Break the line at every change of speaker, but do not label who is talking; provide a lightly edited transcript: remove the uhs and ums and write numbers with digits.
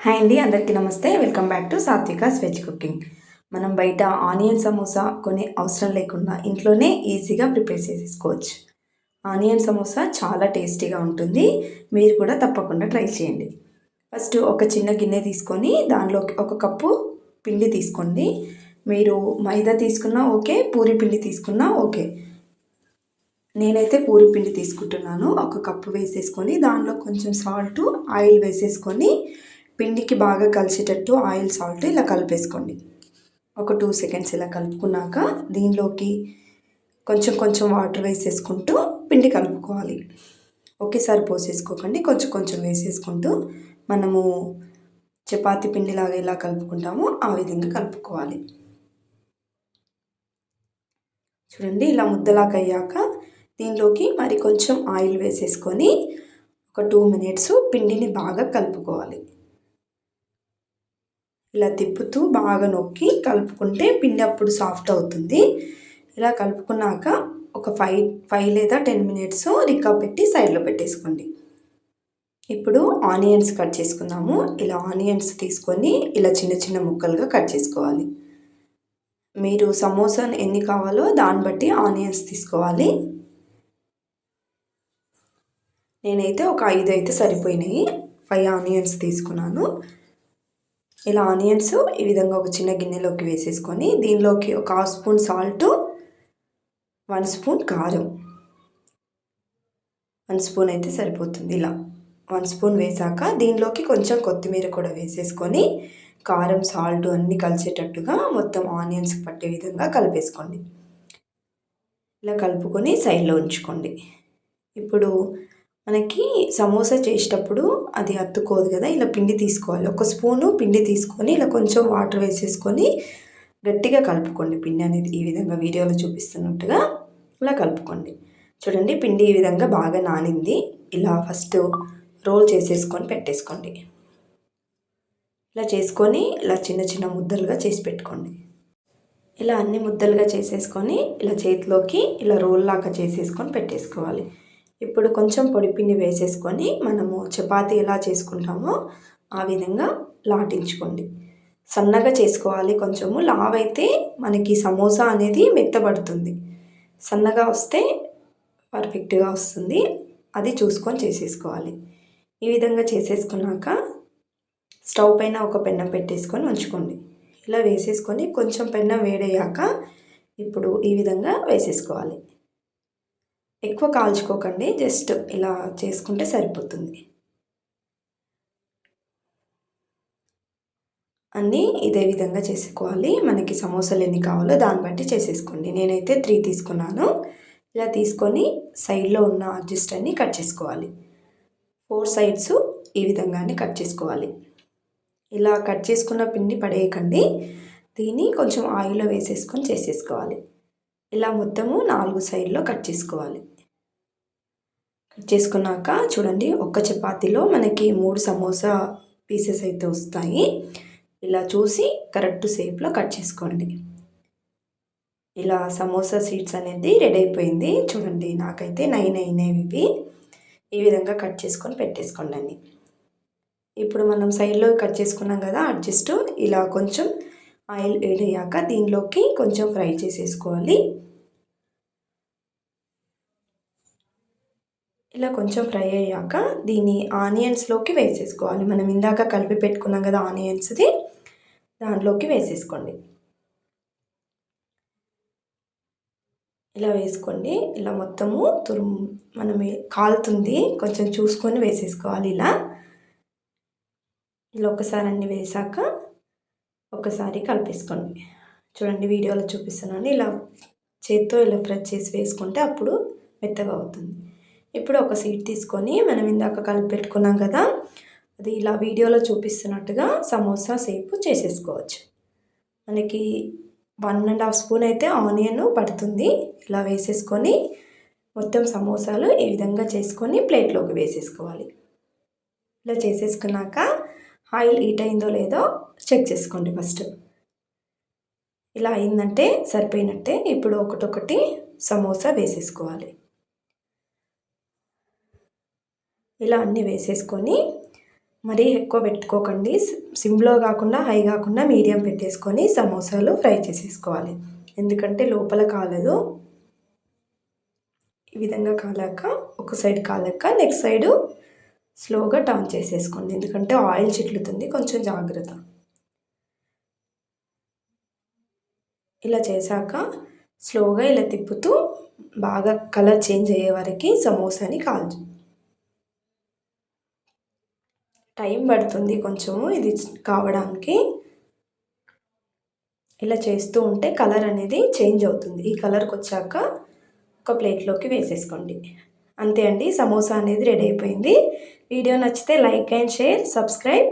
Hi అండి, అందరికీ నమస్తే. Welcome back to Satvika's veg cooking. మనం బయట ఆనియన్ సమోసా కొనే అవసరం లేకుండా ఇంట్లోనే ఈజీగా ప్రిపేర్ చేసేసుకోవచ్చు. ఆనియన్ సమోసా చాలా టేస్టీగా ఉంటుంది. మీరు కూడా తప్పకుండా ట్రై చేయండి. ఫస్ట్ ఒక చిన్న గిన్నె తీసుకొని దానిలోకి 1 కప్పు పిండి తీసుకోండి. మీరు మైదా తీసుకున్నా ఓకే, పూరి పిండి తీసుకున్నా ఓకే. నేనైతే పూరి పిండి తీసుకుంటున్నాను. 1 కప్పు వేసేసుకొని దానిలో కొంచెం సాల్ట్, ఆయిల్ వేసేసుకొని పిండికి బాగా కలిసేటట్టు ఆయిల్, సాల్ట్ ఇలా కలిపేసుకోండి. ఒక 2 సెకండ్స్ ఇలా కలుపుకున్నాక దీనిలోకి కొంచెం కొంచెం వాటర్ వేసేసుకుంటూ పిండి కలుపుకోవాలి. ఒకేసారి పోసేసుకోకండి, కొంచెం కొంచెం వేసేసుకుంటూ మనము చపాతీ పిండిలాగా ఎలా కలుపుకుంటామో ఆ విధంగా కలుపుకోవాలి. చూడండి, ఇలా ముద్దలాగా అయ్యాక దీనిలోకి మరి కొంచెం ఆయిల్ వేసేసుకొని ఒక 2 మినిట్స్ పిండిని బాగా కలుపుకోవాలి. ఇలా తిప్పుతూ బాగా నొక్కి కలుపుకుంటే పిండి అప్పుడు సాఫ్ట్ అవుతుంది. ఇలా కలుపుకున్నాక ఒక 5 లేదా 10 మినిట్స్ రిక్కా పెట్టి సైడ్లో పెట్టేసుకోండి. ఇప్పుడు ఆనియన్స్ కట్ చేసుకుందాము. ఇలా ఆనియన్స్ తీసుకొని ఇలా చిన్న చిన్న ముక్కలుగా కట్ చేసుకోవాలి. మీరు సమోసా ఎన్ని కావాలో దాన్ని బట్టి ఆనియన్స్ తీసుకోవాలి. నేనైతే ఒక 5 అయితే సరిపోయినాయి. 5 ఆనియన్స్ తీసుకున్నాను. ఇలా ఆనియన్స్ ఈ విధంగా ఒక చిన్న గిన్నెలోకి వేసేసుకొని దీనిలోకి ఒక 1/2 స్పూన్ సాల్ట్, 1 స్పూన్ కారం, 1 స్పూన్ అయితే సరిపోతుంది. ఇలా 1 స్పూన్ వేసాక దీనిలోకి కొంచెం కొత్తిమీర కూడా వేసేసుకొని కారం, సాల్ట్ అన్నీ కలిసేటట్టుగా మొత్తం ఆనియన్స్కి పట్టే విధంగా కలిపేసుకోండి. ఇలా కలుపుకొని సైడ్లో ఉంచుకోండి. ఇప్పుడు మనకి సమోసా చేసేటప్పుడు అది అతుక్కోదు కదా, ఇలా పిండి తీసుకోవాలి. 1 స్పూను పిండి తీసుకొని ఇలా కొంచెం వాటర్ వేసేసుకొని గట్టిగా కలుపుకోండి. పిండి అనేది ఈ విధంగా వీడియోలో చూపిస్తున్నట్టుగా ఇలా కలుపుకోండి. చూడండి, పిండి ఈ విధంగా బాగా నానింది. ఇలా ఫస్ట్ రోల్ చేసేసుకొని పెట్టేసుకోండి. ఇలా చేసుకొని ఇలా చిన్న చిన్న ముద్దలుగా చేసి పెట్టుకోండి. ఇలా అన్ని ముద్దలుగా చేసేసుకొని ఇలా చేతిలోకి ఇలా రోల్ లాగా చేసేసుకొని పెట్టేసుకోవాలి. ఇప్పుడు కొంచెం పొడిపిండి వేసేసుకొని మనము చపాతీ ఎలా చేసుకుంటామో ఆ విధంగా లాటించుకోండి. సన్నగా చేసుకోవాలి. కొంచెము లావైతే మనకి సమోసా అనేది మెత్తబడుతుంది. సన్నగా వస్తే పర్ఫెక్ట్గా వస్తుంది. అది చూసుకొని చేసేసుకోవాలి. ఈ విధంగా చేసేసుకున్నాక స్టవ్ పైన ఒక పెన్నం పెట్టేసుకొని ఉంచుకోండి. ఇలా వేసేసుకొని కొంచెం పెన్నం వేడయ్యాక ఇప్పుడు ఈ విధంగా వేసేసుకోవాలి. ఎక్కువ కాల్చుకోకండి, జస్ట్ ఇలా చేసుకుంటే సరిపోతుంది. అన్నీ ఇదే విధంగా చేసుకోవాలి. మనకి సమోసాలు ఎన్ని కావాలో దాన్ని బట్టి చేసేసుకోండి. నేనైతే 3 తీసుకున్నాను. ఇలా తీసుకొని సైడ్లో ఉన్న అడ్జస్ట్ అన్ని కట్ చేసుకోవాలి. 4 సైడ్స్ ఈ విధంగానే కట్ చేసుకోవాలి. ఇలా కట్ చేసుకున్న పిండి పడేయకండి, దీన్ని కొంచెం ఆయిల్లో వేసేసుకొని చేసేసుకోవాలి. ఇలా మొత్తము 4 సైడ్లో కట్ చేసుకోవాలి. కట్ చేసుకున్నాక చూడండి, ఒక్క చపాతీలో మనకి 3 సమోసా పీసెస్ అయితే వస్తాయి. ఇలా చూసి కరెక్ట్ షేప్లో కట్ చేసుకోండి. ఇలా సమోసా సీడ్స్ అనేది రెడీ అయిపోయింది. చూడండి, నాకైతే 9 అయినవి ఇవి. ఈ విధంగా కట్ చేసుకొని పెట్టేసుకోండి అన్ని. ఇప్పుడు మనం సైడ్లో కట్ చేసుకున్నాం కదా, అడ్జస్ట్ ఇలా కొంచెం ఆయిల్ వేడయ్యాక దీనిలోకి కొంచెం ఫ్రై చేసేసుకోవాలి. ఇలా కొంచెం ఫ్రై అయ్యాక దీన్ని ఆనియన్స్లోకి వేసేసుకోవాలి. మనం ఇందాక కలిపి పెట్టుకున్నాం కదా ఆనియన్స్ది, దాంట్లోకి వేసేసుకోండి. ఇలా వేసుకోండి. ఇలా మొత్తము మనం కాలుతుంది, కొంచెం చూసుకొని వేసేసుకోవాలి. ఇలా ఒకసారి అన్నీ వేసాక ఒకసారి కలిపేసుకోండి. చూడండి, వీడియోలో చూపిస్తున్నాను. ఇలా చేత్తో ఇలా ప్రెస్ చేసి వేసుకుంటే అప్పుడు మెత్తగా అవుతుంది. ఇప్పుడు ఒక సీట్ తీసుకొని మనం ఇందాక కలిపి పెట్టుకున్నాం కదా, అది ఇలా వీడియోలో చూపిస్తున్నట్టుగా సమోసా షేప్ చేసేసుకోవచ్చు. మనకి 1.5 స్పూన్ అయితే ఆనియన్ పడుతుంది. ఇలా వేసేసుకొని మొత్తం సమోసాలు ఈ విధంగా చేసుకొని ప్లేట్లోకి వేసేసుకోవాలి. ఇలా చేసేసుకున్నాక ఆయిల్ హీట్ అయిందో లేదో చెక్ చేసుకోండి ఫస్ట్. ఇలా అయిందంటే సరిపోయినట్టే. ఇప్పుడు ఒకటొకటి సమోసా వేసేసుకోవాలి. ఇలా అన్నీ వేసేసుకొని మరీ ఎక్కువ పెట్టుకోకండి. సిమ్‌లో కాకుండా హై కాకుండా మీడియం పెట్టేసుకొని సమోసాలు ఫ్రై చేసేసుకోవాలి. ఎందుకంటే లోపల కాలదు. ఈ విధంగా కాలాక ఒక సైడ్ కాలాక నెక్స్ట్ సైడు స్లోగా టర్న్ చేసేసుకోండి. ఎందుకంటే ఆయిల్ చిట్లుతుంది, కొంచెం జాగ్రత్త. ఇలా చేశాక స్లోగా ఇలా తిప్పుతూ బాగా కలర్ చేంజ్ అయ్యే వరకు సమోసాని కాల్చు. టైం పడుతుంది కొంచెము ఇది కావడానికి. ఇలా చేస్తూ ఉంటే కలర్ అనేది చేంజ్ అవుతుంది. ఈ కలర్కి వచ్చాక ఒక ప్లేట్లోకి వేసేసుకోండి. అంతే అండి, సమోసా అనేది రెడీ అయిపోయింది. వీడియో నచ్చితే లైక్ అండ్ షేర్, సబ్స్క్రైబ్.